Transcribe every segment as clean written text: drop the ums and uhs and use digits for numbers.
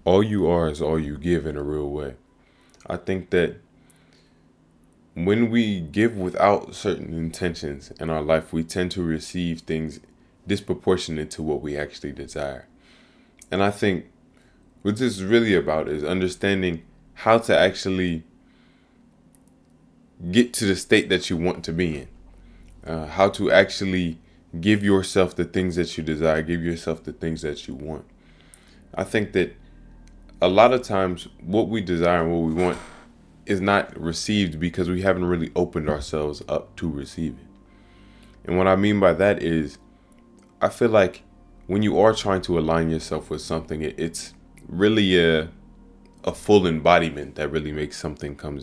all you are is all you give in a real way. I think that when we give without certain intentions in our life, we tend to receive things disproportionate to what we actually desire. And I think what this is really about is understanding how to actually get to the state that you want to be in, how to actually give yourself the things that you desire, give yourself the things that you want. I think that a lot of times what we desire and what we want is not received because we haven't really opened ourselves up to receive it. And what I mean by that is, I feel like when you are trying to align yourself with something, it's really a full embodiment that really makes something come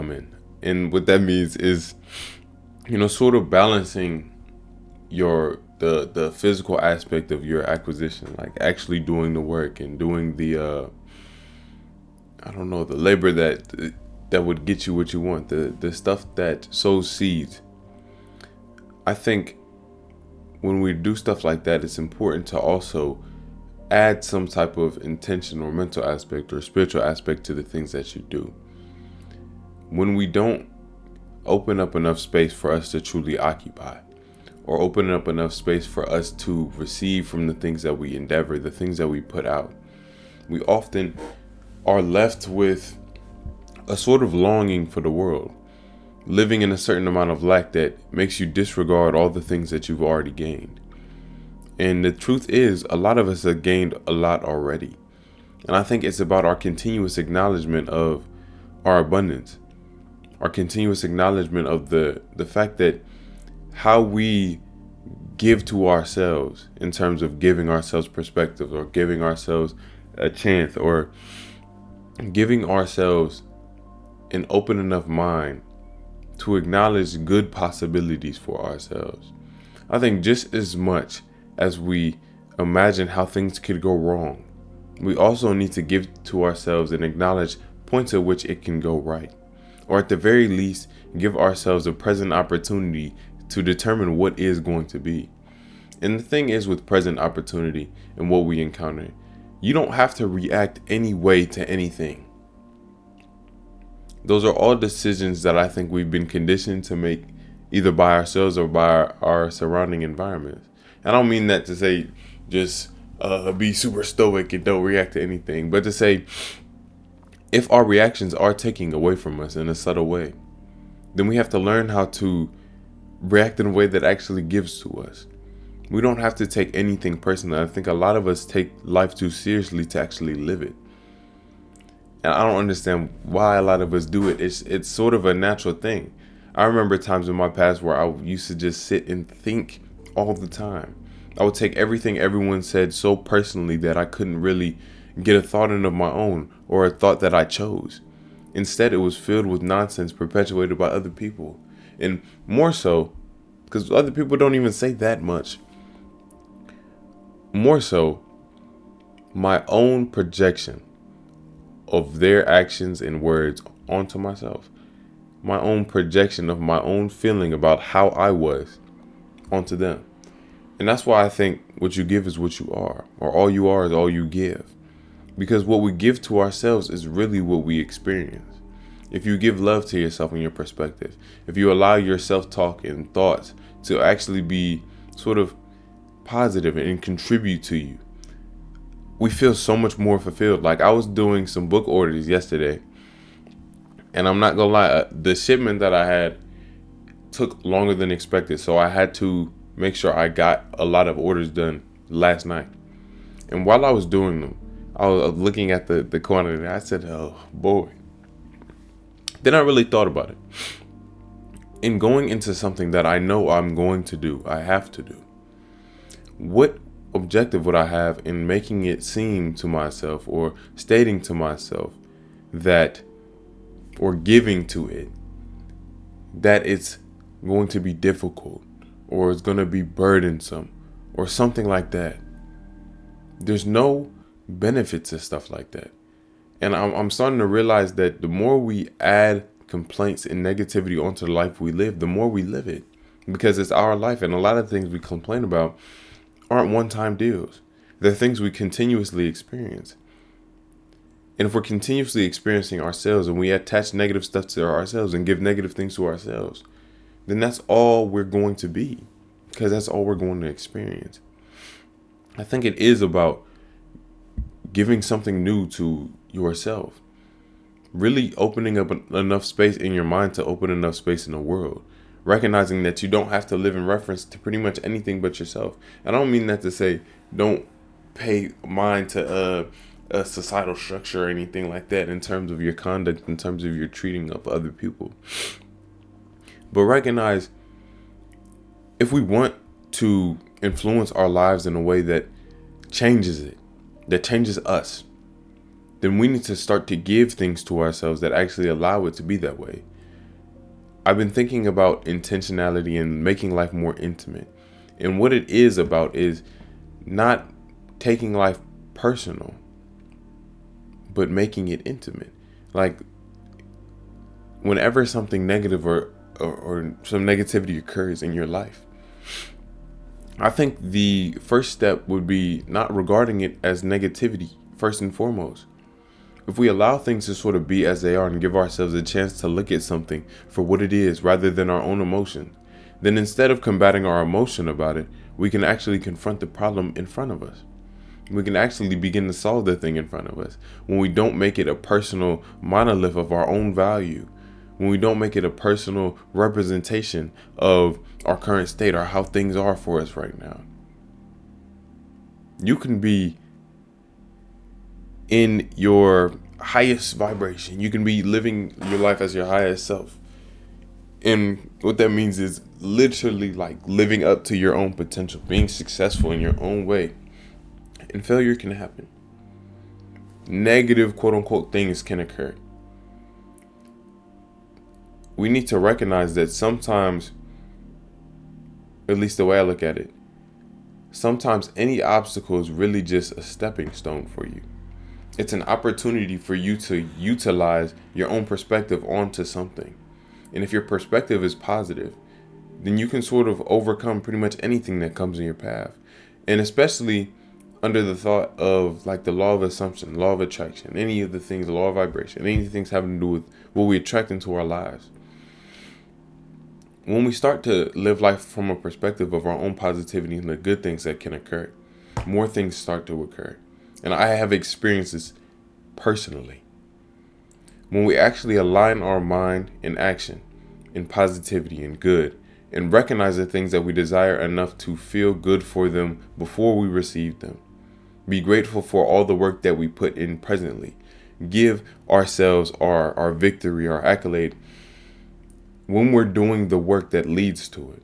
in. And what that means is, sort of balancing the physical aspect of your acquisition, like actually doing the work and doing the I don't know, the labor that would get you what you want, the stuff that sows seeds. I think when we do stuff like that, it's important to also add some type of intention or mental aspect or spiritual aspect to the things that you do. When we don't open up enough space for us to truly occupy, or open up enough space for us to receive from the things that we endeavor, the things that we put out, we often are left with a sort of longing for the world, living in a certain amount of lack that makes you disregard all the things that you've already gained. And the truth is, a lot of us have gained a lot already. And I think it's about our continuous acknowledgement of our abundance, our continuous acknowledgement of the fact that how we give to ourselves in terms of giving ourselves perspective or giving ourselves a chance or giving ourselves an open enough mind to acknowledge good possibilities for ourselves. I think just as much as we imagine how things could go wrong, we also need to give to ourselves and acknowledge points at which it can go right. Or at the very least, give ourselves a present opportunity to determine what is going to be. And the thing is with present opportunity and what we encounter, you don't have to react any way to anything. Those are all decisions that I think we've been conditioned to make either by ourselves or by our surrounding environments. And I don't mean that to say just be super stoic and don't react to anything, but to say if our reactions are taking away from us in a subtle way, then we have to learn how to react in a way that actually gives to us. We don't have to take anything personally. I think a lot of us take life too seriously to actually live it. And I don't understand why a lot of us do it. It's sort of a natural thing. I remember times in my past where I used to just sit and think all the time. I would take everything everyone said so personally that I couldn't really get a thought in of my own or a thought that I chose. Instead, it was filled with nonsense perpetuated by other people. And more so, because other people don't even say that much. More so, my own projection of their actions and words onto myself. My own projection of my own feeling about how I was onto them. And that's why I think what you give is what you are, or all you are is all you give. Because what we give to ourselves is really what we experience. If you give love to yourself and your perspective, if you allow your self-talk and thoughts to actually be sort of positive and contribute to you, we feel so much more fulfilled. Like I was doing some book orders yesterday, and I'm not gonna lie, the shipment that I had took longer than expected. So I had to make sure I got a lot of orders done last night. And while I was doing them, I was looking at the quantity. I said, oh boy. Then I really thought about it. In going into something that I know I'm going to do, I have to do, what objective would I have in making it seem to myself or stating to myself that, or giving to it, that it's going to be difficult or it's going to be burdensome or something like that? There's no benefit to stuff like that. And I'm starting to realize that the more we add complaints and negativity onto the life we live, the more we live it, because it's our life. And a lot of things we complain about aren't one-time deals. They're things we continuously experience. And if we're continuously experiencing ourselves and we attach negative stuff to ourselves and give negative things to ourselves, then that's all we're going to be, because that's all we're going to experience. I think it is about giving something new to yourself. Really opening up enough space in your mind to open enough space in the world. Recognizing that you don't have to live in reference to pretty much anything but yourself. And I don't mean that to say don't pay mind to a societal structure or anything like that in terms of your conduct, in terms of your treating of other people. But recognize, if we want to influence our lives in a way that changes it, that changes us, then we need to start to give things to ourselves that actually allow it to be that way. I've been thinking about intentionality and making life more intimate. And what it is about is not taking life personal, but making it intimate. Like, whenever something negative or some negativity occurs in your life, I think the first step would be not regarding it as negativity first and foremost. If we allow things to sort of be as they are and give ourselves a chance to look at something for what it is rather than our own emotion, then instead of combating our emotion about it, we can actually confront the problem in front of us. We can actually begin to solve the thing in front of us when we don't make it a personal monolith of our own value, when we don't make it a personal representation of our current state or how things are for us right now. You can be in your highest vibration. You can be living your life as your highest self. And what that means is literally like living up to your own potential, being successful in your own way. And failure can happen. Negative, quote unquote, things can occur. We need to recognize that sometimes, at least the way I look at it, sometimes any obstacle is really just a stepping stone for you. It's an opportunity for you to utilize your own perspective onto something. And if your perspective is positive, then you can sort of overcome pretty much anything that comes in your path. And especially under the thought of like the law of assumption, law of attraction, any of the things, the law of vibration, any of the things having to do with what we attract into our lives. When we start to live life from a perspective of our own positivity and the good things that can occur, more things start to occur. And I have experienced this personally. When we actually align our mind and action in positivity and good, and recognize the things that we desire enough to feel good for them before we receive them. Be grateful for all the work that we put in presently. Give ourselves our victory, our accolade, when we're doing the work that leads to it.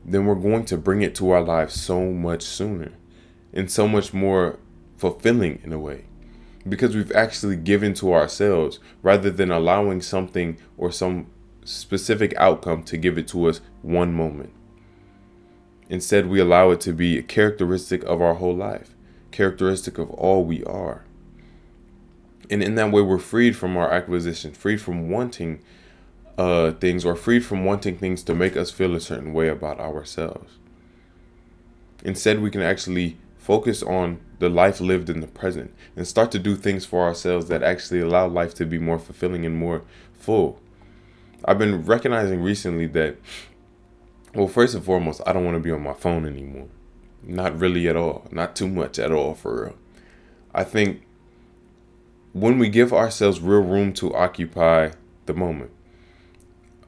Then we're going to bring it to our lives so much sooner. And so much more fulfilling in a way, because we've actually given to ourselves rather than allowing something or some specific outcome to give it to us one moment. Instead, we allow it to be a characteristic of our whole life, characteristic of all we are. And in that way, we're freed from our acquisition, freed from wanting things, or freed from wanting things to make us feel a certain way about ourselves. Instead, we can actually focus on the life lived in the present and start to do things for ourselves that actually allow life to be more fulfilling and more full. I've been recognizing recently that, well, first and foremost, I don't want to be on my phone anymore. Not really at all. Not too much at all, for real. I think when we give ourselves real room to occupy the moment,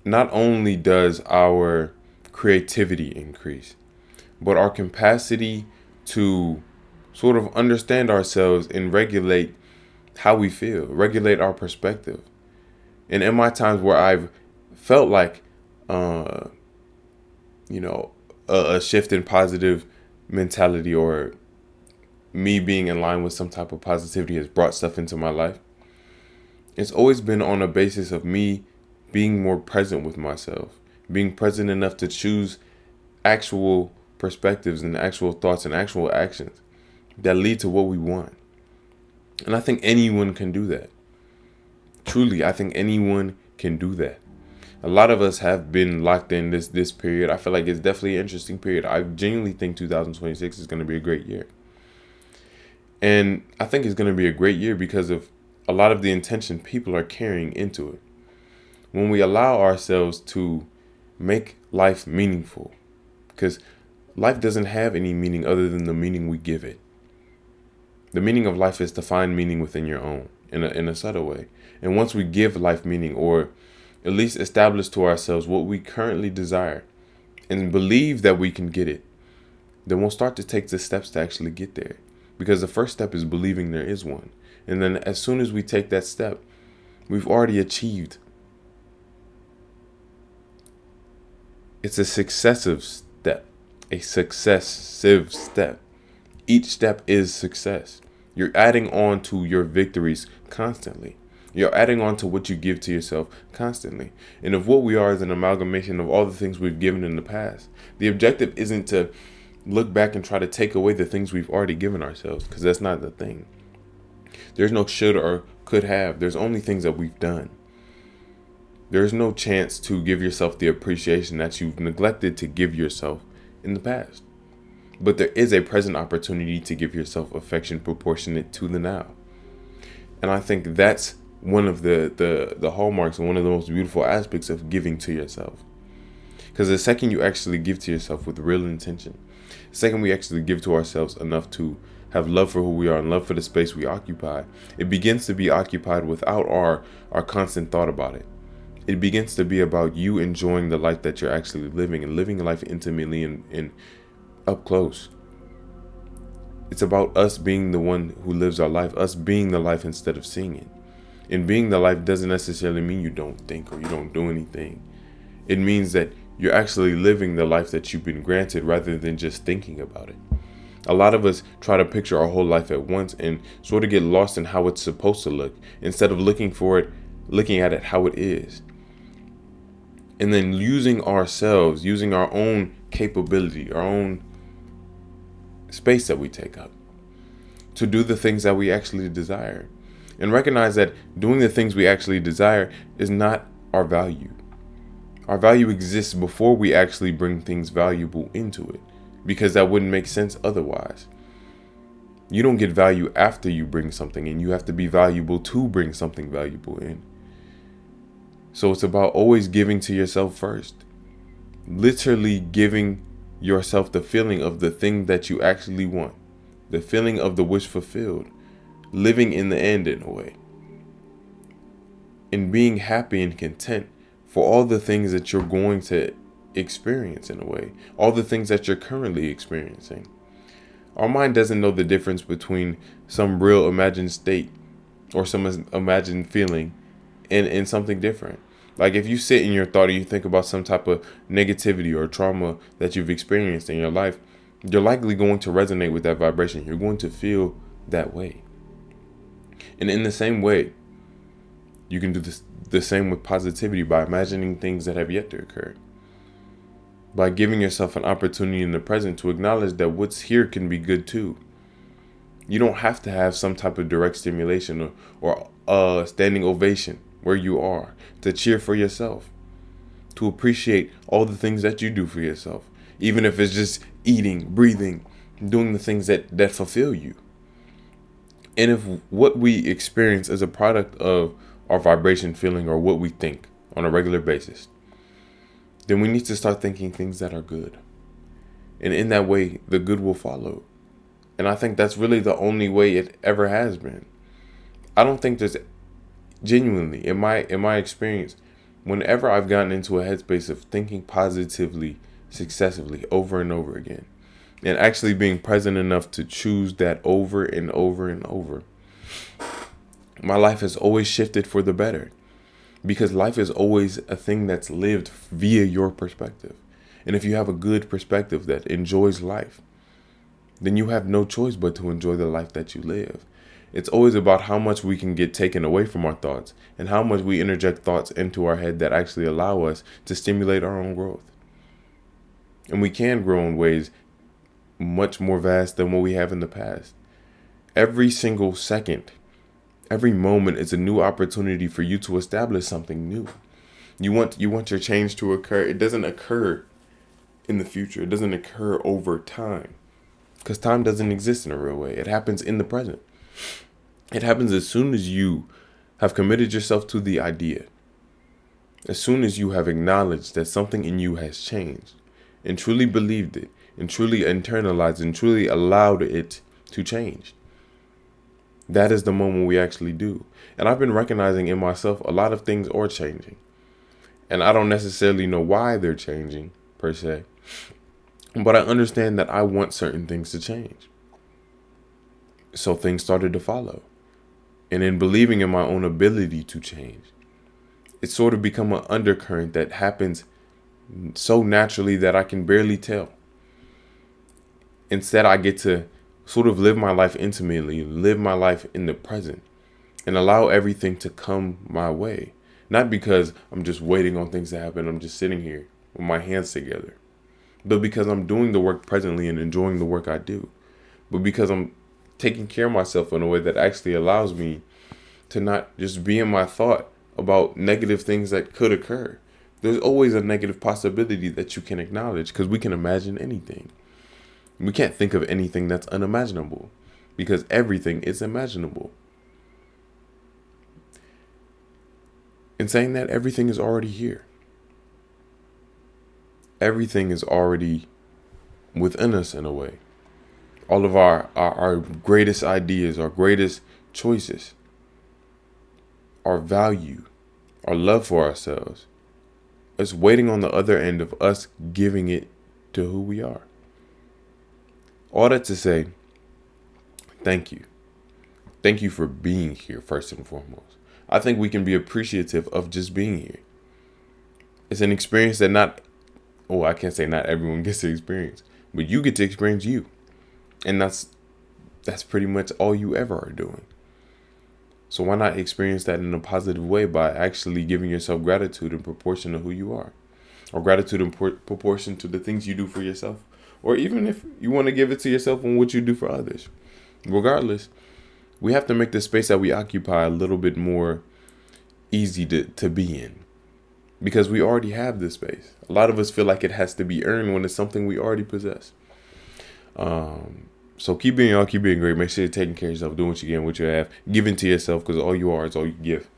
not only does our creativity increase, but our capacity to sort of understand ourselves and regulate how we feel, regulate our perspective. And in my times where I've felt like, a shift in positive mentality, or me being in line with some type of positivity has brought stuff into my life, it's always been on a basis of me being more present with myself, being present enough to choose actual perspectives and actual thoughts and actual actions that lead to what we want. And I think anyone can do that. Truly, I think anyone can do that. A lot of us have been locked in this period. I feel like it's definitely an interesting period. I genuinely think 2026 is going to be a great year. And I think it's going to be a great year because of a lot of the intention people are carrying into it. When we allow ourselves to make life meaningful, because life doesn't have any meaning other than the meaning we give it. The meaning of life is to find meaning within your own in a subtle way. And once we give life meaning, or at least establish to ourselves what we currently desire and believe that we can get it, then we'll start to take the steps to actually get there. Because the first step is believing there is one. And then as soon as we take that step, we've already achieved. It's a successive step. A successive step. Each step is success. You're adding on to your victories constantly. You're adding on to what you give to yourself constantly. And if what we are is an amalgamation of all the things we've given in the past, the objective isn't to look back and try to take away the things we've already given ourselves, because that's not the thing. There's no should or could have. There's only things that we've done. There's no chance to give yourself the appreciation that you've neglected to give yourself in the past. But there is a present opportunity to give yourself affection proportionate to the now. And I think that's one of the hallmarks and one of the most beautiful aspects of giving to yourself. Because the second you actually give to yourself with real intention, the second we actually give to ourselves enough to have love for who we are and love for the space we occupy, it begins to be occupied without our constant thought about it. It begins to be about you enjoying the life that you're actually living, and living life intimately and up close. It's about us being the one who lives our life, us being the life instead of seeing it. And being the life doesn't necessarily mean you don't think or you don't do anything. It means that you're actually living the life that you've been granted rather than just thinking about it. A lot of us try to picture our whole life at once and sort of get lost in how it's supposed to look instead of looking at it how it is. And then using ourselves, using our own capability, our own space that we take up to do the things that we actually desire. And recognize that doing the things we actually desire is not our value. Our value exists before we actually bring things valuable into it, because that wouldn't make sense otherwise. You don't get value after you bring something in. You have to be valuable to bring something valuable in. So it's about always giving to yourself first. Literally giving yourself the feeling of the thing that you actually want. The feeling of the wish fulfilled. Living in the end in a way. And being happy and content for all the things that you're going to experience in a way. All the things that you're currently experiencing. Our mind doesn't know the difference between some real imagined state or some imagined feeling and something different. Like if you sit in your thought and you think about some type of negativity or trauma that you've experienced in your life, you're likely going to resonate with that vibration. You're going to feel that way. And in the same way, you can do the same with positivity by imagining things that have yet to occur. By giving yourself an opportunity in the present to acknowledge that what's here can be good too. You don't have to have some type of direct stimulation or standing ovation where you are to cheer for yourself, to appreciate all the things that you do for yourself, even if it's just eating, breathing, doing the things that fulfill you. And if what we experience is a product of our vibration feeling or what we think on a regular basis, then we need to start thinking things that are good. And in that way, the good will follow. And I think that's really the only way it ever has been. I don't think there's genuinely, in my experience, whenever I've gotten into a headspace of thinking positively, successively, over and over again, and actually being present enough to choose that over and over and over, my life has always shifted for the better. Because life is always a thing that's lived via your perspective. And if you have a good perspective that enjoys life, then you have no choice but to enjoy the life that you live. It's always about how much we can get taken away from our thoughts and how much we interject thoughts into our head that actually allow us to stimulate our own growth. And we can grow in ways much more vast than what we have in the past. Every single second, every moment is a new opportunity for you to establish something new. You want your change to occur. It doesn't occur in the future. It doesn't occur over time. Because time doesn't exist in a real way. It happens in the present. It happens as soon as you have committed yourself to the idea. As soon as you have acknowledged that something in you has changed and truly believed it and truly internalized and truly allowed it to change. That is the moment we actually do. And I've been recognizing in myself a lot of things are changing. And I don't necessarily know why they're changing, per se. But I understand that I want certain things to change. So things started to follow. And in believing in my own ability to change, it's sort of become an undercurrent that happens so naturally that I can barely tell. Instead, I get to sort of live my life intimately, live my life in the present, and allow everything to come my way. Not because I'm just waiting on things to happen, I'm just sitting here with my hands together, but because I'm doing the work presently and enjoying the work I do, but because I'm taking care of myself in a way that actually allows me to not just be in my thought about negative things that could occur. There's always a negative possibility that you can acknowledge because we can imagine anything. We can't think of anything that's unimaginable because everything is imaginable. In saying that, everything is already here. Everything is already within us in a way. All of our greatest ideas, our greatest choices, our value, our love for ourselves, it's waiting on the other end of us giving it to who we are. All that to say, thank you. Thank you for being here, first and foremost. I think we can be appreciative of just being here. It's an experience that I can't say not everyone gets to experience, but you get to experience you. And that's pretty much all you ever are doing. So why not experience that in a positive way by actually giving yourself gratitude in proportion to who you are, or gratitude in proportion to the things you do for yourself, or even if you want to give it to yourself on what you do for others. Regardless, we have to make the space that we occupy a little bit more easy to be in, because we already have this space. A lot of us feel like it has to be earned when it's something we already possess. So keep being y'all, keep being great. Make sure you're taking care of yourself, doing what you can, what you have, giving to yourself, because all you are is all you give.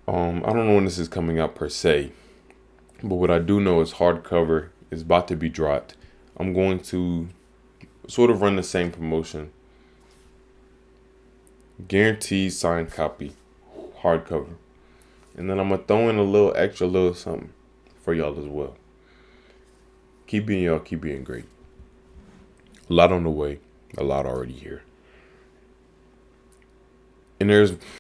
I don't know when this is coming out per se, but what I do know is hardcover is about to be dropped. I'm going to sort of run the same promotion. Guaranteed signed copy, hardcover. And then I'm going to throw in a little something for y'all as well. Keep being y'all, keep being great. A lot on the way, a lot already here. And there's